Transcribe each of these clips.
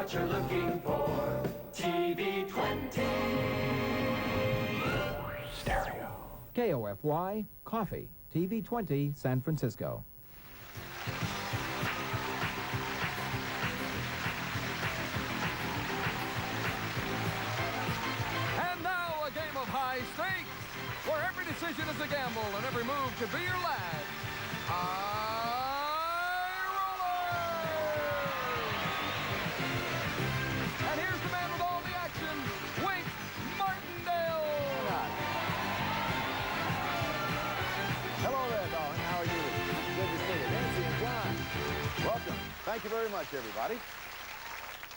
what you're looking for. TV 20. Stereo. KOFY, Coffee, TV 20, San Francisco. And now a game of high stakes, where every decision is a gamble and every move could be your last. And here's the man with all the action, Wink Martindale. Hello there, darling. How are you? Good to see you. Nancy and John. Welcome. Thank you very much, everybody.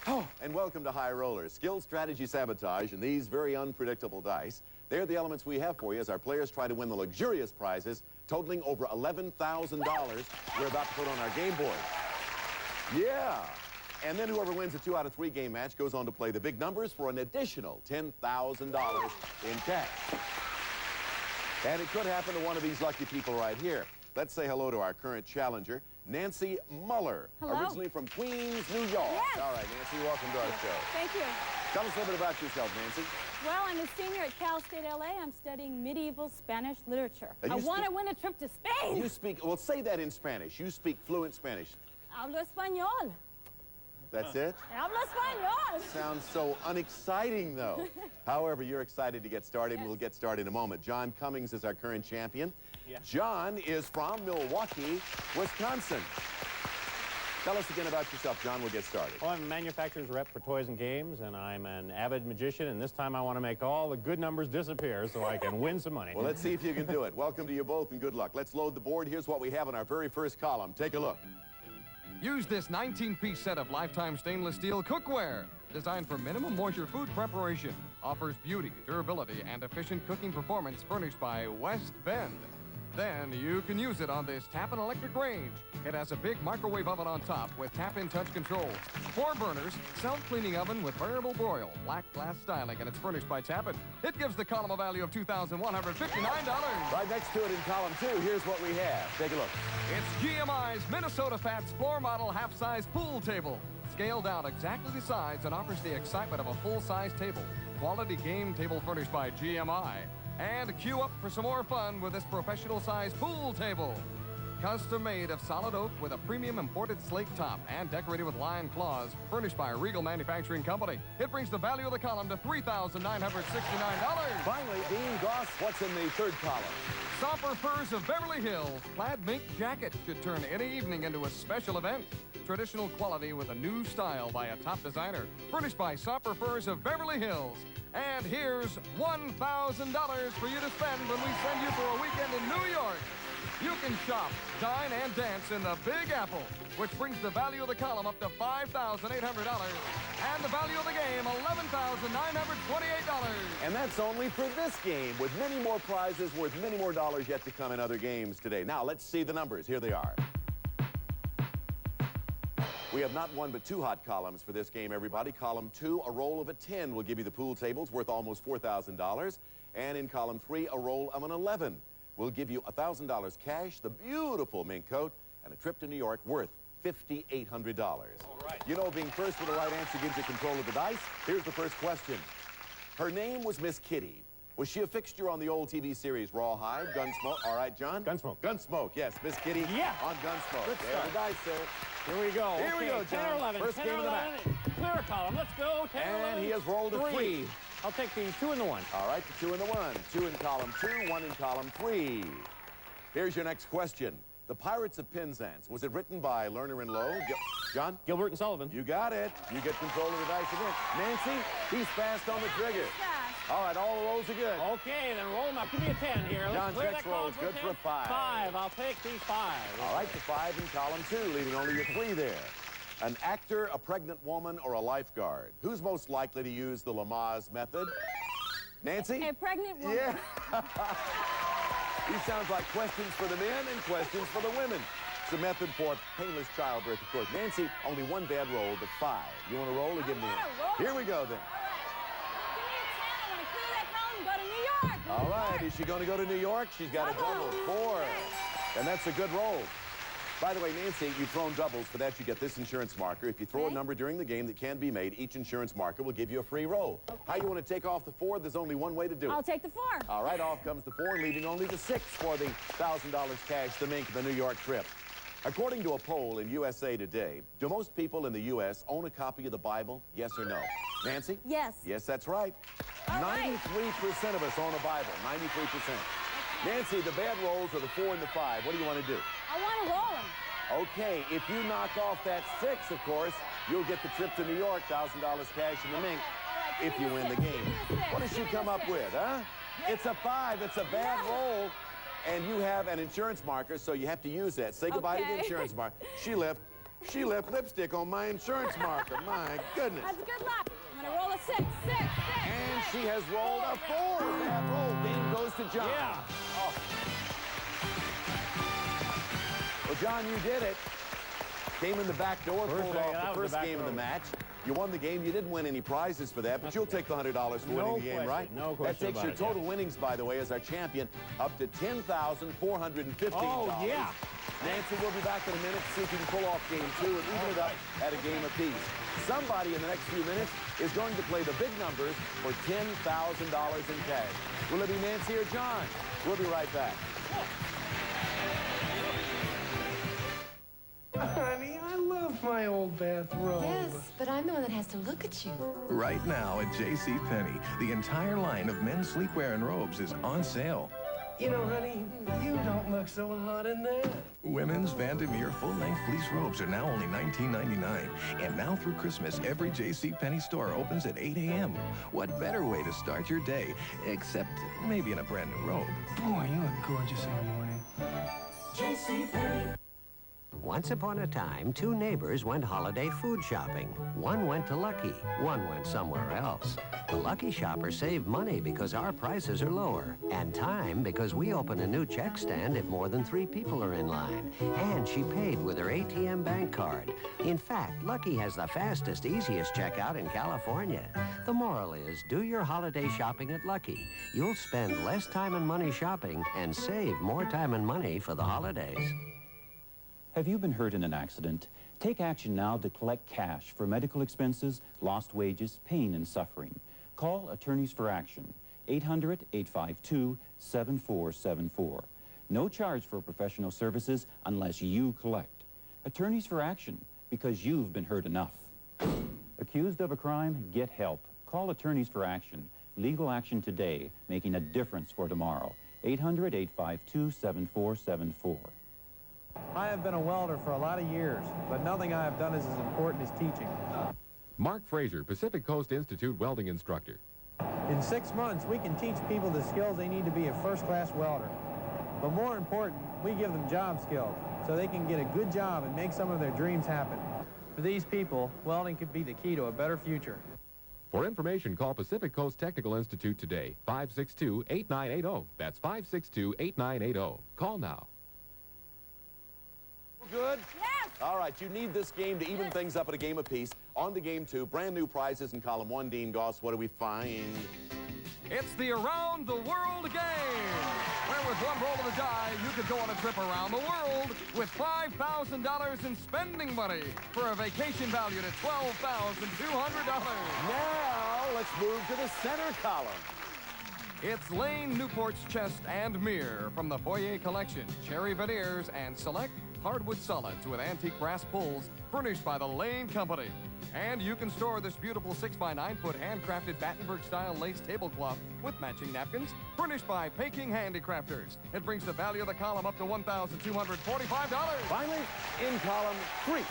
Oh, and welcome to High Rollers. Skill, strategy, sabotage, and these very unpredictable dice. They're the elements we have for you as our players try to win the luxurious prizes totaling over $11,000 we're about to put on our game board. Yeah. And then whoever wins a 2 out of 3 game match goes on to play the big numbers for an additional $10,000 in cash. And it could happen to one of these lucky people right here. Let's say hello to our current challenger, Nancy Muller. Hello. Originally from Queens, New York. Yes. All right, Nancy, welcome to our show. Thank you. Tell us a little bit about yourself, Nancy. Well, I'm a senior at Cal State LA. I'm studying medieval Spanish literature. And I you want to win a trip to Spain. You speak, well, say that in Spanish. You speak fluent Spanish. Hablo español. That's it? Hablo español. Sounds so unexciting, though. However, you're excited to get started, and we'll get started in a moment. John Cummings is our current champion. Yeah. John is from Milwaukee, Wisconsin. Tell us again about yourself, John. We'll get started. Well, I'm a manufacturer's rep for toys and games, and I'm an avid magician, and this time I want to make all the good numbers disappear so I can win some money. Well, let's see if you can do it. Welcome to you both, and good luck. Let's load the board. Here's what we have in our very first column. Take a look. Use this 19-piece set of lifetime stainless steel cookware. Designed for minimum moisture food preparation. Offers beauty, durability, and efficient cooking performance furnished by West Bend. Then you can use it on this tap-in electric range. It has a big microwave oven on top with tap-in touch controls. 4 burners, self-cleaning oven with variable broil, black glass styling, and it's furnished by Tappan. It gives the column a value of $2,159. Right next to it in column 2, here's what we have. Take a look. It's GMI's Minnesota Fats floor model half-size pool table. Scaled out exactly the size and offers the excitement of a full-size table. Quality game table furnished by GMI. And queue up for some more fun with this professional-sized pool table. Custom made of solid oak with a premium imported slate top and decorated with lion claws, furnished by Regal Manufacturing Company. It brings the value of the column to $3,969. Finally, Dean Goss, what's in the third column? Sopper Furs of Beverly Hills plaid mink jacket should turn any evening into a special event. Traditional quality with a new style by a top designer. Furnished by Sopper Furs of Beverly Hills. And here's $1,000 for you to spend when we send you for a weekend in New York. You can shop, dine, and dance in the Big Apple, which brings the value of the column up to $5,800. And the value of the game, $11,928. And that's only for this game, with many more prizes worth many more dollars yet to come in other games today. Now, let's see the numbers. Here they are. We have not one but 2 hot columns for this game, everybody. Column 2, a roll of a 10 will give you the pool tables worth almost $4,000. And in column 3, a roll of an 11 will give you $1,000 cash, the beautiful mink coat, and a trip to New York worth $5,800. All right. You know, being first with the right answer gives you control of the dice. Here's the first question. Her name was Miss Kitty. Was she a fixture on the old TV series Rawhide, Gunsmoke? All right, John? Gunsmoke. Gunsmoke, yes. Miss Kitty on Gunsmoke. Good There are the dice, sir. Here we go. Here we go, 10 or John. 11. First 10 game or of the 11. Clear a column. Let's go. 10 or 11. And he has rolled a 3. I'll take the 2 and the 1. All right, the 2 and the 1. 2 in column 2, 1 in column 3. Here's your next question. The Pirates of Penzance, was it written by Lerner and Lowe? John? Gilbert and Sullivan. You got it. You get control of the dice again. Nancy, he's fast on the trigger. All right, all the rolls are good. Okay, then roll them up. Give me a 10 here. John's next roll is good for a 5. 5. I'll take these 5. All right, the 5 in column 2, leaving only your 3 there. An actor, a pregnant woman, or a lifeguard? Who's most likely to use the Lamaze method? Nancy? A pregnant woman. Yeah. These sounds like questions for the men and questions for the women. It's a method for painless childbirth, of course. Nancy, only 1 bad roll, but 5. You want to roll or give me a... Here we go, then. All right, is she going to go to New York? She's got a double 4. And that's a good roll. By the way, Nancy, you've thrown doubles. For that, you get this insurance marker. If you throw a number during the game that can be made, each insurance marker will give you a free roll. Okay. How you want to take off the 4? There's only one way to do it. I'll take the 4. All right, off comes the 4, leaving only the 6 for the $1,000 cash, the Mink, the New York trip. According to a poll in USA Today, do most people in the U.S. own a copy of the Bible? Yes or no? Nancy? Yes. Yes, that's right. All right. 93% of us own a Bible. 93%. Nancy, the bad rolls are the 4 and the 5. What do you want to do? I want to roll them. Okay, if you knock off that 6, of course, you'll get the trip to New York, $1,000 cash in the Mink, All right, if you win the game. What does she come up with, huh? It's a 5. It's a bad roll. And you have an insurance marker, so you have to use that. Say goodbye to the insurance marker. She left lipstick on my insurance marker. My goodness. That's good luck. I'm going to roll a 6. And she has rolled a 4. Bad roll. Game goes to John. Yeah. Oh. Well, John, you did it. Came in the back door, pulled off the first game of the match. You won the game. You didn't win any prizes for that, but you'll take the $100 for winning the game, right? No question. That takes your total winnings, by the way, as our champion, up to $10,415. Oh, yeah. Nancy, we'll be back in a minute to see if you can pull off game 2 and even it up at a game apiece. Somebody in the next few minutes is going to play the big numbers for $10,000 in cash. Will it be Nancy or John? We'll be right back. Honey, I love my old bathrobe. Yes, but I'm the one that has to look at you. Right now at JCPenney, the entire line of men's sleepwear and robes is on sale. You know, honey, you don't look so hot in that. Women's Vandermeer full-length fleece robes are now only $19.99. And now through Christmas, every JCPenney store opens at 8 a.m. What better way to start your day, except maybe in a brand new robe. Boy, you look gorgeous in the morning. JCPenney. Once upon a time, 2 neighbors went holiday food shopping. One went to Lucky, one went somewhere else. The Lucky shopper saved money because our prices are lower, and time because we open a new check stand if more than 3 people are in line. And she paid with her ATM bank card. In fact, Lucky has the fastest, easiest checkout in California. The moral is, do your holiday shopping at Lucky. You'll spend less time and money shopping and save more time and money for the holidays. Have you been hurt in an accident? Take action now to collect cash for medical expenses, lost wages, pain, and suffering. Call Attorneys for Action, 800-852-7474. No charge for professional services unless you collect. Attorneys for Action, because you've been hurt enough. Accused of a crime? Get help. Call Attorneys for Action. Legal action today, making a difference for tomorrow. 800-852-7474. I have been a welder for a lot of years, but nothing I have done is as important as teaching. Mark Fraser, Pacific Coast Institute welding instructor. In 6 months, we can teach people the skills they need to be a first-class welder. But more important, we give them job skills so they can get a good job and make some of their dreams happen. For these people, welding could be the key to a better future. For information, call Pacific Coast Technical Institute today, 562-8980. That's 562-8980. Call now. Good? Yes. All right, you need this game to even things up at a game apiece. On to game 2, brand new prizes in column 1. Dean Goss, what do we find? It's the Around the World game, where with one roll of the die, you could go on a trip around the world with $5,000 in spending money for a vacation valued at $12,200. Now, let's move to the center column. It's Lane Newport's Chest and Mirror from the Foyer Collection, cherry veneers, and select hardwood solids with antique brass pulls furnished by the Lane Company. And you can store this beautiful 6x9-foot handcrafted Battenberg-style lace tablecloth with matching napkins furnished by Peking Handicrafters. It brings the value of the column up to $1,245. Finally, in column 3.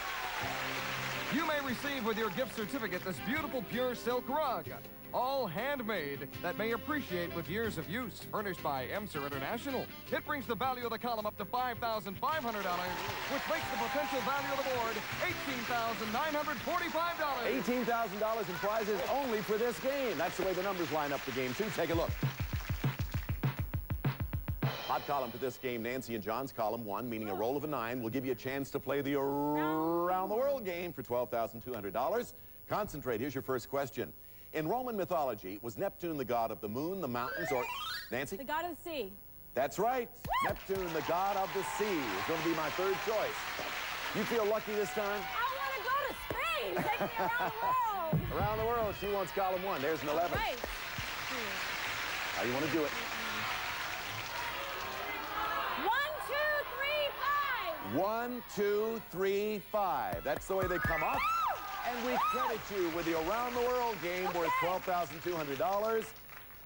You may receive with your gift certificate this beautiful pure silk rug, all handmade, that may appreciate with years of use, furnished by Emser International. It brings the value of the column up to $5,500, which makes the potential value of the board $18,945. $18,000 in prizes only for this game. That's the way the numbers line up for game 2. Take a look. Hot column for this game, Nancy and John's column 1, meaning a roll of a 9, will give you a chance to play the Around the World game for $12,200. Concentrate. Here's your first question. In Roman mythology, was Neptune the god of the moon, the mountains, or... Nancy? The god of the sea. That's right. Neptune, the god of the sea, is going to be my third choice. You feel lucky this time? I want to go to Spain. Take me around the world. Around the world, she wants column 1. There's an 11. Right. How do you want to do it? 1, 2, 3, 5. That's the way they come up. And we credit you with the Around the World game worth $12,200.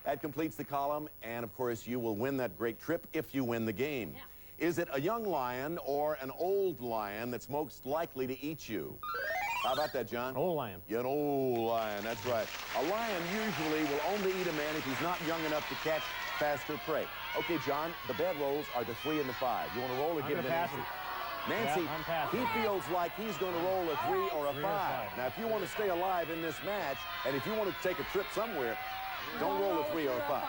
That completes the column. And, of course, you will win that great trip if you win the game. Yeah. Is it a young lion or an old lion that's most likely to eat you? How about that, John? Old lion. Yeah, an old lion, that's right. A lion usually will only eat a man if he's not young enough to catch faster prey. Okay, John, the bad rolls are the 3 and the 5. You want to roll or give it to Nancy? Nancy, yeah, he feels like he's going to roll a 3 or a 5. Now, if you want to stay alive in this match, and if you want to take a trip somewhere, don't roll a 3 or a 5.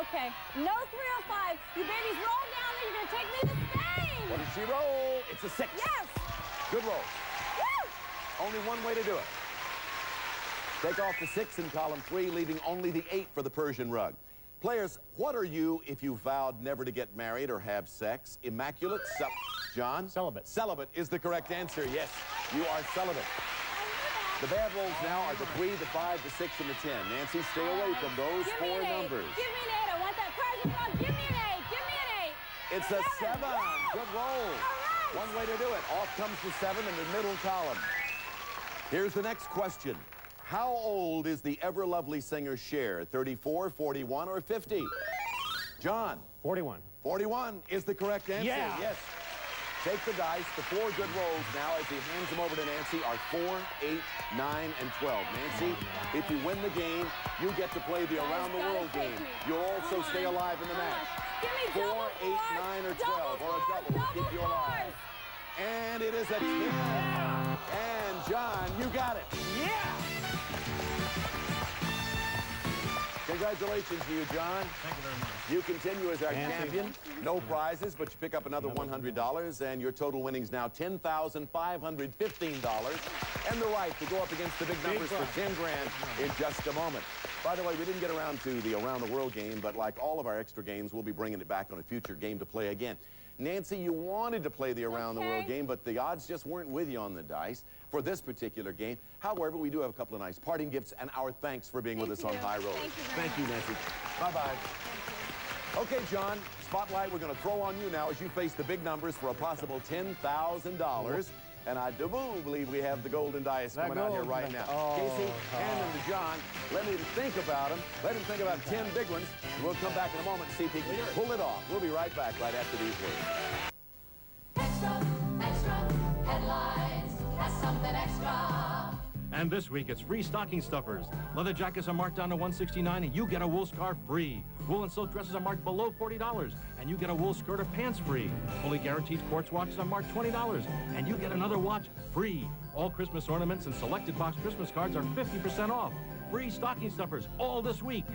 Okay, no 3 or 5. You babies roll down there. You're going to take me to Spain. What did she roll? It's a 6. Yes. Good roll. Woo! Only one way to do it. Take off the 6 in column 3, leaving only the 8 for the Persian rug. Players, what are you if you vowed never to get married or have sex? Immaculate? John? Celibate. Celibate is the correct answer. Yes, you are celibate. The bad rolls now are the 3, the 5, the 6, and the 10. Nancy, stay away from those 4 numbers. Give me an 8. I want that Persian rug. Give me an 8. Give me an 8. It's a 7. Good roll. Right. One way to do it. Off comes the 7 in the middle column. Here's the next question. How old is the ever-lovely singer Cher? 34, 41, or 50? John? 41. 41 is the correct answer. Yeah. Yes. Take the dice. The 4 good rolls now as he hands them over to Nancy are 4, 8, 9, and 12. Nancy, if you win the game, you get to play the Around the World game. You'll also stay alive in the match. Give me 4, 8, 9, or 12, or a double will keep you alive. And it is a 10. And John, you got it. Yeah! Congratulations to you, John. Thank you very much. You continue as our champion. No prizes, but you pick up another $100, and your total winnings now $10,515, and the right to go up against the big numbers for 10 grand in just a moment. By the way, we didn't get around to the Around the World game, but like all of our extra games, we'll be bringing it back on a future game to play again. Nancy, you wanted to play the Around the World game, but the odds just weren't with you on the dice for this particular game. However, we do have a couple of nice parting gifts and our thanks for being with us on High Rollers. Thank you, Nancy. Bye-bye. Okay, John, spotlight we're going to throw on you now as you face the big numbers for a possible $10,000. And I do believe we have the golden dice coming out here right now. Casey, hand them to John. Let him think about them. Let him think about 10 big ones. We'll come back in a moment and see if he can pull it off. We'll be right back right after these words. Extra, extra, headlines. That's something extra. And this week, it's free stocking stuffers. Leather jackets are marked down to $169, and you get a wool scarf free. Wool and silk dresses are marked below $40, and you get a wool skirt or pants free. Fully guaranteed quartz watches are marked $20, and you get another watch free. All Christmas ornaments and selected box Christmas cards are 50% off. Free stocking stuffers all this week.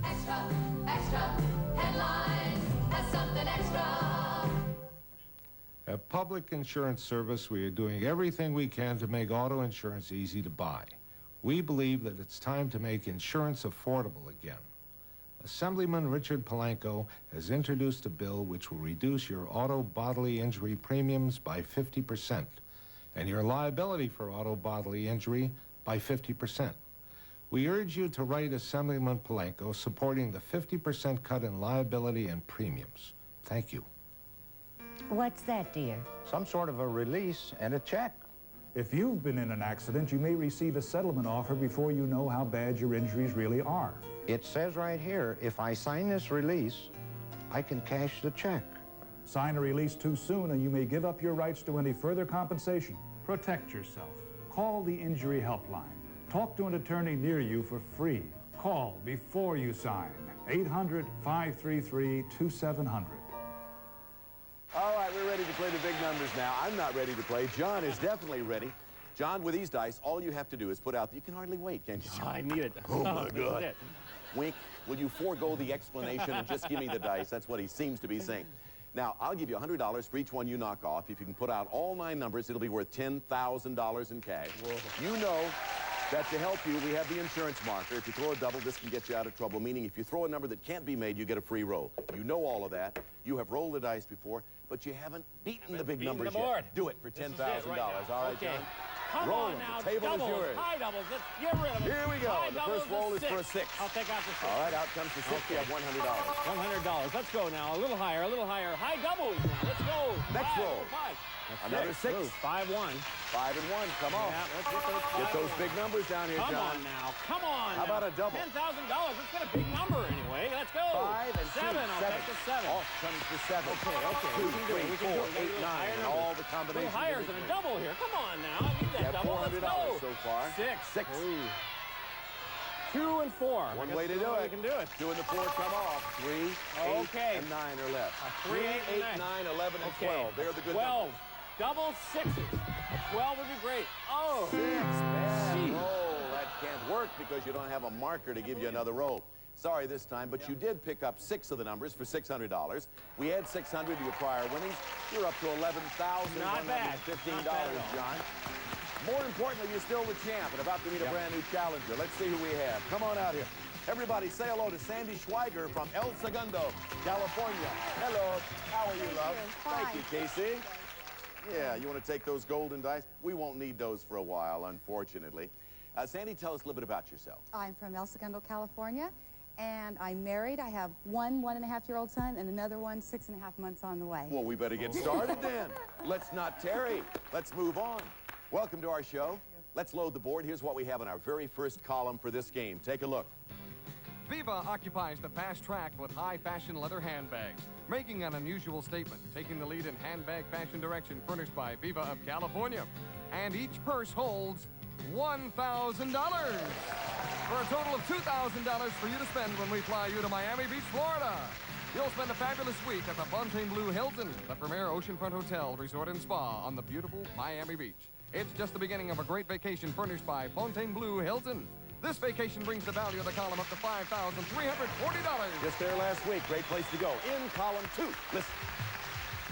Extra, extra, headlines. That's something extra. At Public Insurance Service, we are doing everything we can to make auto insurance easy to buy. We believe that it's time to make insurance affordable again. Assemblyman Richard Polanco has introduced a bill which will reduce your auto bodily injury premiums by 50% and your liability for auto bodily injury by 50%. We urge you to write Assemblyman Polanco supporting the 50% cut in liability and premiums. Thank you. What's that, dear? Some sort of a release and a check. If you've been in an accident, you may receive a settlement offer before you know how bad your injuries really are. It says right here, if I sign this release, I can cash the check. Sign a release too soon and you may give up your rights to any further compensation. Protect yourself. Call the Injury Helpline. Talk to an attorney near you for free. Call before you sign. 800-533-2700. All right, we're ready to play the big numbers now. I'm not ready to play. John is definitely ready. John, with these dice, all you have to do is put out... You can hardly wait, can you, John? I need it. Oh, my God. Wink, will you forego the explanation and just give me the dice? That's what he seems to be saying. Now, I'll give you $100 for each one you knock off. If you can put out all 9 numbers, it'll be worth $10,000 in cash. Whoa. You know that to help you, we have the insurance marker. If you throw a double, this can get you out of trouble, meaning if you throw a number that can't be made, you get a free roll. You know all of that. You have rolled the dice before, but you haven't beaten the big numbers yet. Do it for $10,000. All right, John? Come Roll on now, the table doubles, is yours. high doubles, let's get rid of it. Here we go. High The first roll is for a 6. I'll take out the 6. All right, out comes the 6. You have $100. $100. Let's go now. A little higher, a little higher. High doubles now. Let's go. Next roll. 5. Another 6. 5-1. 5 and 1. Come on. Yeah, let's get those big numbers down here, Come John. on now. Come on. How about a double? $10,000. Let's get a big number anyway. Let's go. 5 and 7. 2. I'll take the 7. Off comes the 7. Okay. 2, 3, 4, 8, 9. And all the A combinations. little higher than a double here. Come on now. I need that double. Let's go. So far. 6. 6. Ooh. 2 and 4. One way to do it. We can do it. 2 and the 4 come off. 3, 8, and 9 are left. 3, 8, 9, 11, and 12. They're the good 12. numbers. Double 6s. A 12 would be great. Oh. 6. Bad roll. That can't work because you don't have a marker to give you another roll. Sorry this time, but you did pick up 6 of the numbers for $600. We add $600 to your prior winnings. You're up to $11,115, John. More importantly, you're still the champ and about to meet a brand new challenger. Let's see who we have. Come on out here. Everybody say hello to Sandy Schweiger from El Segundo, California. Hello. How are you, love? Thank you, Casey. Yeah, you want to take those golden dice? We won't need those for a while, unfortunately. Sandy, tell us a little bit about yourself. I'm from El Segundo, California, and I'm married. I have one 1.5-year-old son and another one 6.5 months on the way. Well, we better get started then. Let's not tarry. Let's move on. Welcome to our show. Let's load the board. Here's what we have in our very first column for this game. Take a look. Viva occupies the fast track with high-fashion leather handbags, making an unusual statement, taking the lead in handbag fashion direction furnished by Viva of California. And each purse holds $1,000 for a total of $2,000 for you to spend when we fly you to Miami Beach, Florida. You'll spend a fabulous week at the Fontainebleau Hilton, the premier oceanfront hotel, resort, and spa on the beautiful Miami Beach. It's just the beginning of a great vacation furnished by Fontainebleau Hilton. This vacation brings the value of the column up to $5,340. Just there last week. Great place to go. In column 2. Listen.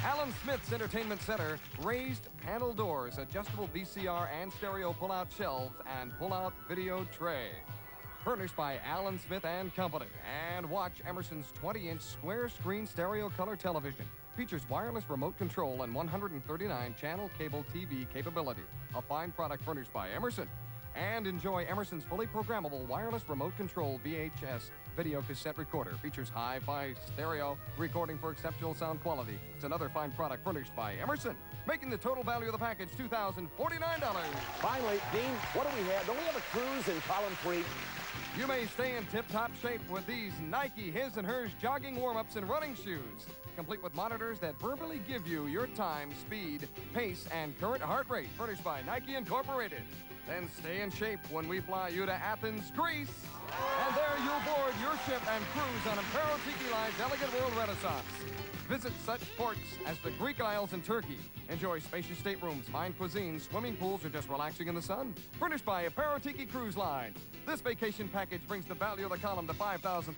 Alan Smith's Entertainment Center, raised panel doors, adjustable VCR and stereo pull-out shelves, and pull-out video tray. Furnished by Alan Smith and Company. And watch Emerson's 20-inch square screen stereo color television. Features wireless remote control and 139-channel cable TV capability. A fine product furnished by Emerson. And enjoy Emerson's fully programmable wireless remote control VHS video cassette recorder. Features hi-fi stereo recording for exceptional sound quality. It's another fine product furnished by Emerson, making the total value of the package $2,049. Finally, Dean, what do we have? Don't we have a cruise in column 3? You may stay in tip-top shape with these Nike His and Hers jogging warm-ups and running shoes, complete with monitors that verbally give you your time, speed, pace, and current heart rate, furnished by Nike Incorporated. Then stay in shape when we fly you to Athens, Greece. And there you'll board your ship and cruise on Impero Tiki Line's Elegant World Renaissance. Visit such ports as the Greek Isles and Turkey. Enjoy spacious staterooms, fine cuisine, swimming pools, or just relaxing in the sun. Furnished by Impero Tiki Cruise Line. This vacation package brings the value of the column to $5,350 and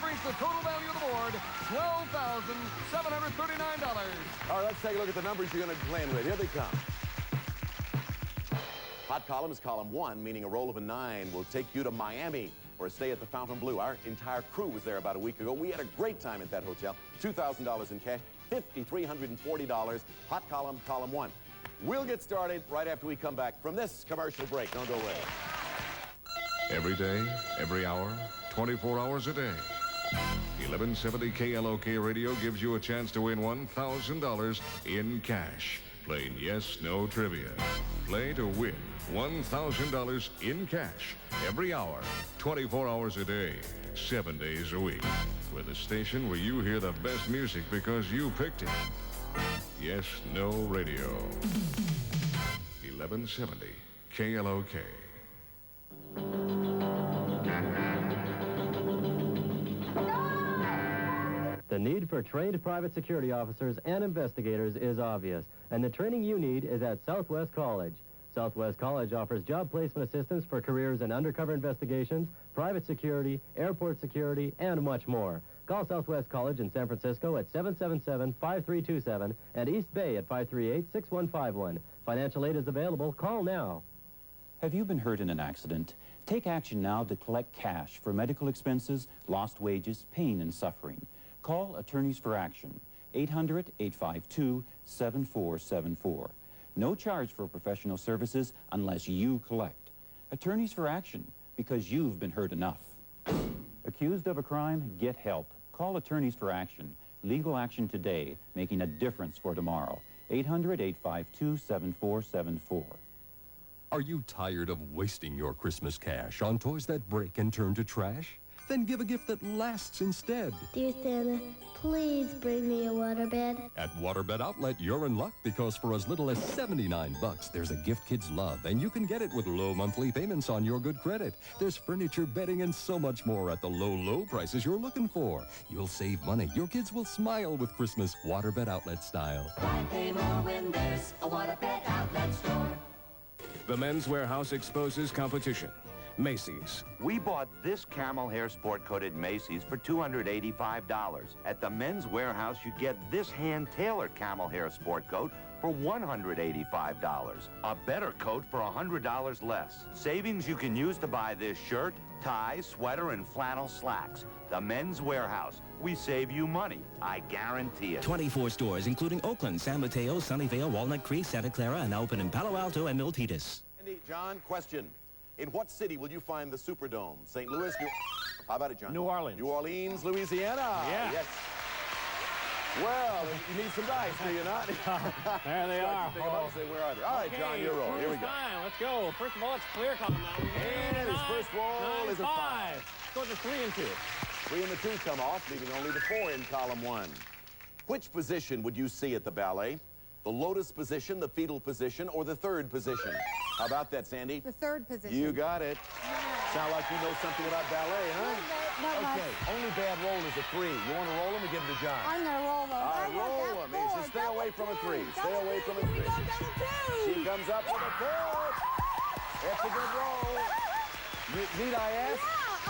brings the total value of the board $12,739. All right, let's take a look at the numbers you're going to be playing with. Here they come. Hot column is column 1, meaning a roll of a 9 will take you to Miami for a stay at the Fontainebleau. Our entire crew was there about a week ago. We had a great time at that hotel. $2,000 in cash, $5,340. Hot column, column 1. We'll get started right after we come back from this commercial break. Don't go away. Every day, every hour, 24 hours a day. 1170 KLOK Radio gives you a chance to win $1,000 in cash. Plain yes, no trivia. Play to win $1,000 in cash every hour, 24 hours a day, 7 days a week. With a station where you hear the best music because you picked it. Yes, no radio. 1170 KLOK. The need for trained private security officers and investigators is obvious, and the training you need is at Southwest College. Southwest College offers job placement assistance for careers in undercover investigations, private security, airport security, and much more. Call Southwest College in San Francisco at 777-5327 and East Bay at 538-6151. Financial aid is available. Call now. Have you been hurt in an accident? Take action now to collect cash for medical expenses, lost wages, pain, and suffering. Call Attorneys for Action, 800-852-7474. No charge for professional services unless you collect. Attorneys for Action, because you've been hurt enough. Accused of a crime? Get help. Call Attorneys for Action. Legal action today, making a difference for tomorrow. 800-852-7474. Are you tired of wasting your Christmas cash on toys that break and turn to trash? Then give a gift that lasts instead. Dear Santa, please bring me a waterbed. At Waterbed Outlet, you're in luck because for as little as $79, there's a gift kids love, and you can get it with low monthly payments on your good credit. There's furniture, bedding, and so much more at the low, low prices you're looking for. You'll save money. Your kids will smile with Christmas Waterbed Outlet style. Why pay more when there's a Waterbed Outlet store? The Men's Warehouse exposes competition. Macy's. We bought this camel hair sport coat at Macy's for $285. At the Men's Warehouse, you get this hand-tailored camel hair sport coat for $185. A better coat for $100 less. Savings you can use to buy this shirt, tie, sweater, and flannel slacks. The Men's Warehouse. We save you money. I guarantee it. 24 stores, including Oakland, San Mateo, Sunnyvale, Walnut Creek, Santa Clara, and open in Palo Alto and Milpitas. Andy, John, question. In what city will you find the Superdome? St. Louis? How about it, John? New Orleans. New Orleans, Louisiana. Yeah. Yes. Well, you need some dice, do you not? There they are. Think about it and say, where are they? All right, Okay, John, you're rolling. Here we go. Time. Let's go. First of all, it's clear column now. And his first roll is a 5. Go to 3 and 2. 3 and the 2 come off, leaving only the 4 in column 1. Which position would you see at the ballet? The lotus position, the fetal position, or the third position? How about that, Sandy? The third position. You got it. Sound like you know something about ballet, huh? Not much. Okay, only bad roll is a 3. You want to roll them or give them to John? I'm going to roll them. All right, roll them. Just stay away from a 3. Stay away from a 3. She comes up with a 4. That's a good roll. Need I ask?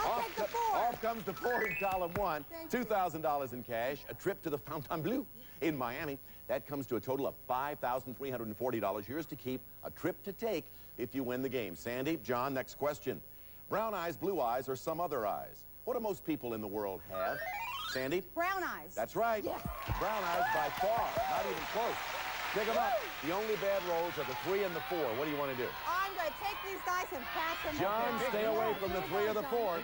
I'll take the 4. Off comes the 4 in column 1. $2,000 in cash, a trip to the Fontainebleau in Miami. That comes to a total of $5,340. Yours to keep, a trip to take if you win the game. Sandy, John, next question. Brown eyes, blue eyes, or some other eyes? What do most people in the world have? Sandy? Brown eyes. That's right. Yes. Brown eyes by far, not even close. Pick them up. The only bad rolls are the 3 and the 4. What do you want to do? I'm going to take these dice and pass them. John, stay away from the 3 or the 4.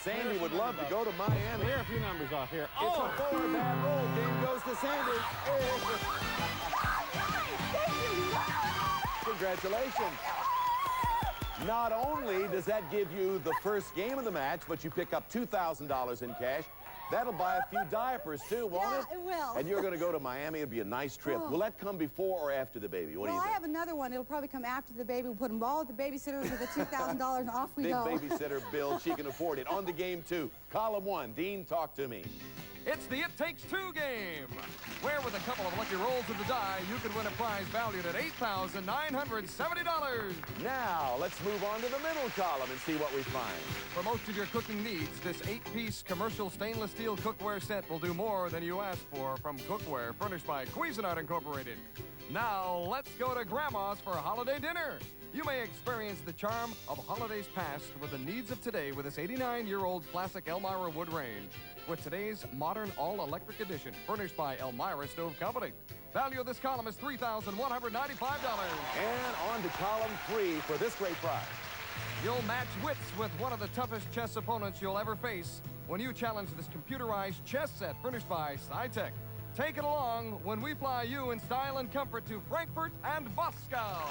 Sandy would love to go to Miami. Clear a few numbers off here. It's a 4. Bad roll. Game goes to Sandy. Congratulations. Not only does that give you the first game of the match, but you pick up $2,000 in cash. That'll buy a few diapers, too, won't it? Yeah, it will. And you're going to go to Miami. It'll be a nice trip. Oh. Will that come before or after the baby? What do you Well, think? I have another one. It'll probably come after the baby. We'll put them all at the babysitters with the $2,000 and off we Big go. babysitter bill. She can afford it. On to game 2. Column 1. Dean, talk to me. It's the It Takes 2 game, where with a couple of lucky rolls of the die, you can win a prize valued at $8,970. Now, let's move on to the middle column and see what we find. For most of your cooking needs, this 8-piece commercial stainless steel cookware set will do more than you asked for from Cookware, furnished by Cuisinart Incorporated. Now, let's go to Grandma's for holiday dinner. You may experience the charm of holidays past with the needs of today with this 89-year-old classic Elmira wood range. With today's modern all-electric edition, furnished by Elmira Stove Company. Value of this column is $3,195. And on to column 3 for this great prize. You'll match wits with one of the toughest chess opponents you'll ever face when you challenge this computerized chess set furnished by SciTech. Take it along when we fly you in style and comfort to Frankfurt and Moscow.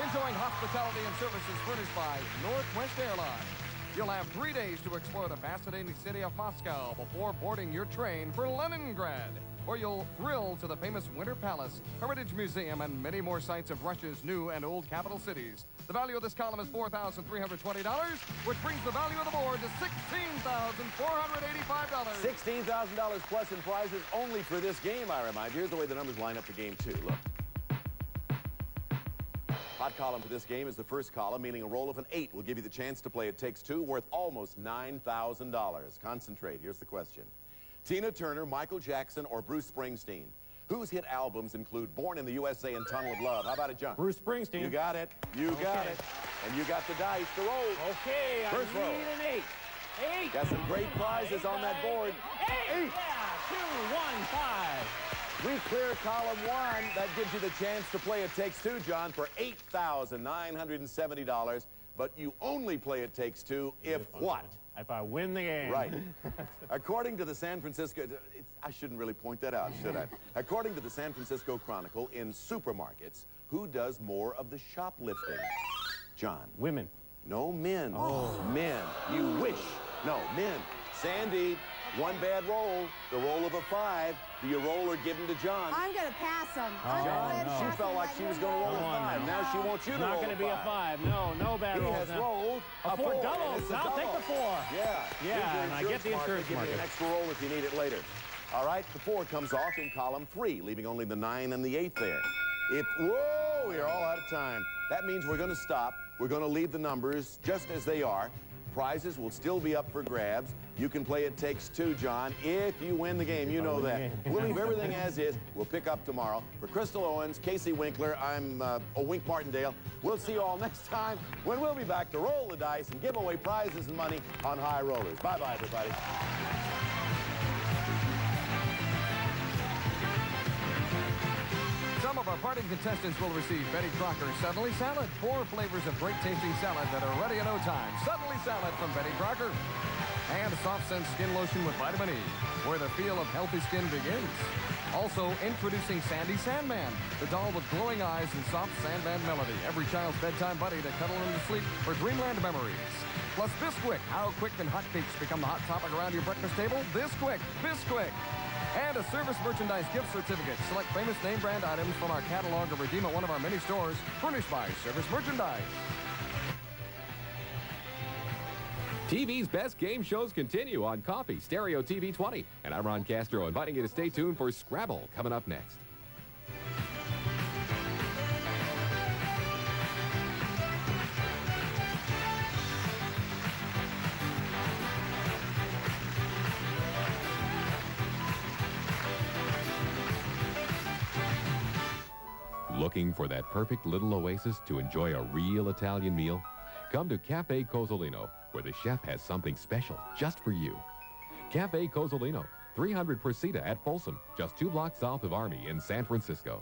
Enjoying hospitality and services furnished by Northwest Airlines. You'll have 3 days to explore the fascinating city of Moscow before boarding your train for Leningrad, where you'll thrill to the famous Winter Palace, Heritage Museum, and many more sights of Russia's new and old capital cities. The value of this column is $4,320, which brings the value of the board to $16,485. $16,000 plus in prizes only for this game, I remind you. Here's the way the numbers line up for game 2. Look. Hot column for this game is the first column, meaning a roll of an 8 will give you the chance to play It Takes 2, worth almost $9,000. Concentrate. Here's the question. Tina Turner, Michael Jackson, or Bruce Springsteen? whose hit albums include Born in the USA and Tunnel of Love. How about it, John? Bruce Springsteen. You got it. You got it. And you got the dice to roll. Okay, First I roll. need an 8. 8. Got some great prizes on that board. 8. Yeah, 2, 1, 5. We clear column 1. That gives you the chance to play It Takes Two, John, for $8,970. But you only play It Takes Two if what? If I win the game. Right. According to the San Francisco... I shouldn't really point that out, should I? According to the San Francisco Chronicle, in supermarkets, who does more of the shoplifting? John. Women. No, men. Oh. Men. You wish. No, men. Sandy, one bad roll, the roll of a 5. Do you roll or give him to John? I'm going to pass him. John, she felt like she was going to roll a 5. Now she wants you to roll a 5. Not going to be a 5. No, no bad rolls. He has rolled a 4 double. I'll take the 4. Yeah. Yeah, and I get the insurance Give you an extra roll if you need it later. All right, the 4 comes off in column 3, leaving only the 9 and the 8 there. Whoa, we are all out of time. That means we're going to stop. We're going to leave the numbers just as they are. Prizes will still be up for grabs. You can play It Takes Two, John, if you win the game. You know that. We'll leave everything as is. We'll pick up tomorrow. For Crystal Owens, Casey Winkler, I'm Wink Martindale. We'll see you all next time when we'll be back to roll the dice and give away prizes and money on High Rollers. Bye-bye, everybody. Some of our parting contestants will receive Betty Crocker Suddenly Salad. 4 flavors of great tasting salad that are ready in no time. Suddenly Salad from Betty Crocker. And Soft Sense Skin Lotion with Vitamin E, where the feel of healthy skin begins. Also, introducing Sandy Sandman, the doll with glowing eyes and soft Sandman melody. Every child's bedtime buddy to cuddle them to sleep for dreamland memories. Plus Bisquick. How quick can hotcakes become the hot topic around your breakfast table? This quick. Bisquick. And a service merchandise gift certificate. Select famous name brand items from our catalog or redeem at one of our many stores. Furnished by Service Merchandise. TV's best game shows continue on Coffee Stereo TV 20. And I'm Ron Castro, inviting you to stay tuned for Scrabble coming up next. Looking for that perfect little oasis to enjoy a real Italian meal? Come to Cafe Cozzolino, where the chef has something special just for you. Cafe Cozzolino, 300 Presida at Folsom, just 2 blocks south of Army in San Francisco.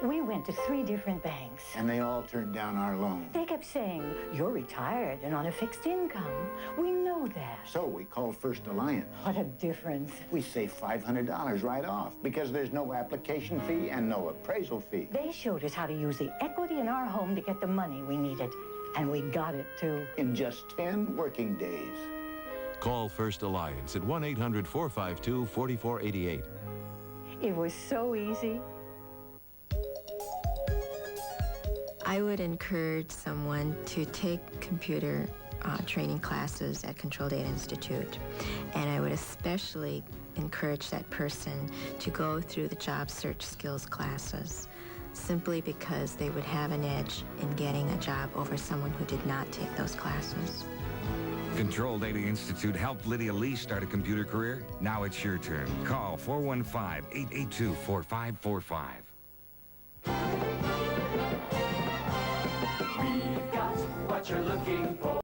We went to 3 different banks. And they all turned down our loan. They kept saying, you're retired and on a fixed income. We know that. So we called First Alliance. What a difference. We saved $500 right off because there's no application fee and no appraisal fee. They showed us how to use the equity in our home to get the money we needed. And we got it, too. In just 10 working days. Call First Alliance at 1-800-452-4488. It was so easy. I would encourage someone to take computer training classes at Control Data Institute. And I would especially encourage that person to go through the job search skills classes, simply because they would have an edge in getting a job over someone who did not take those classes. Control Data Institute helped Lydia Lee start a computer career. Now it's your turn. Call 415-882-4545. We've got what you're looking for.